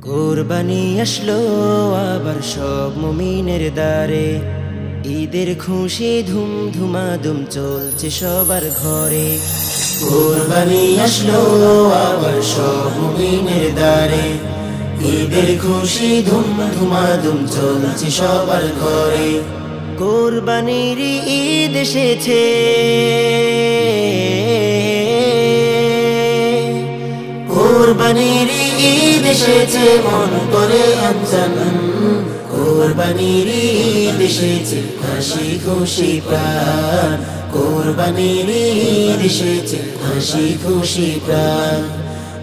কোরবানি আসলো আবার সব মুমিনের দ্বারে, ঈদের খুশি ধুম ধুমাধুম চলছে সবার ঘরে। কোরবানি আসলো আবার সব মুমিনের দ্বারে, ঈদের খুশি ধুম ধুমাধুম চলছে সবার ঘরে। কোরবানির ঈদ এসেছে, কোরবানির ঈদ এসেছে মন করে আনজান, কোরবানির ঈদ এসেছে হাসি খুশি প্রাণ, কোরবানির ঈদ এসেছে হাসি খুশি প্রাণ,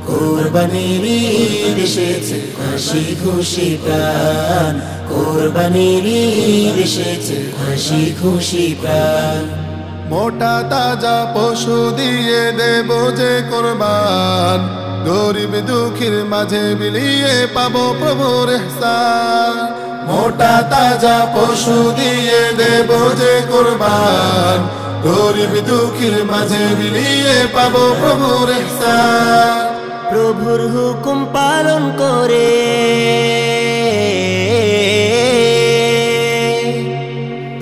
কোরবানির ঈদ এসেছে হাসি খুশি প্রাণ, কোরবানির ঈদ এসেছে হাসি খুশি প্রাণ। মোটা তাজা পশু দিয়ে দেব যে কোরবান, গরিব দুঃখীর মাঝে বিলিয়ে পাবো প্রভুর ইহসান। মোটা তাজা পশু দিয়ে দেব যে কোরবান, গরিব দুঃখীর মাঝে বিলিয়ে পাবো প্রভুর ইহসান। প্রভুর হুকুম পালন করে,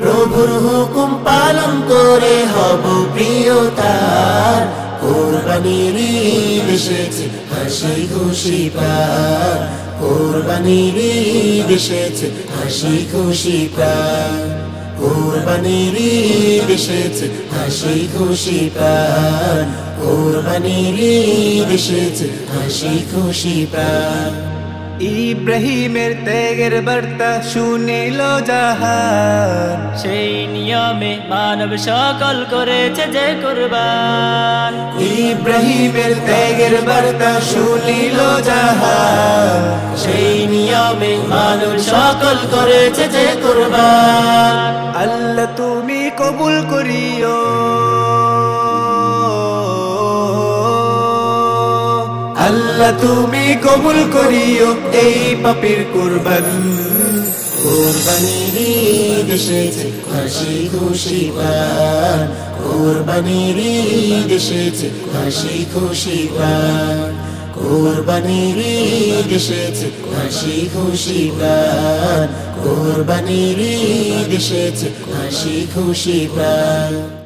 প্রভুর হুকুম পালন করে হব প্রিয় তার, কোরবানির ঈদ এসেছে হাসি খুশি প্রাণ, কোরবানির ঈদ এসেছে হাসি খুশি প্রাণ, কোরবানির ঈদ এসেছে হাসি খুশি প্রাণ, কোরবানির ঈদ এসেছে হাসি খুশি প্রাণ। ইব্রাহিমের ত্যাগের বার্তা শুনিল জাহান, সেই নিয়মে মানব সকল করেছে যে কুরবান। ইব্রাহিমের ত্যাগের বার্তা শুনিল জাহান, সেই নিয়মে মানব সকল করেছে যে কুরবান। আল্লাহ তুমি কবুল করিও, আল্লাহ তুমি কবুল করিও এই পাপীর কুরবান। কোরবানির ঈদ এসেছে হাসি খুশি প্রাণ, কোরবানির ঈদ এসেছে হাসি খুশি প্রাণ, কোরবানির ঈদ এসেছে হাসি খুশি প্রাণ, কোরবানির ঈদ এসেছে হাসি খুশি প্রাণ।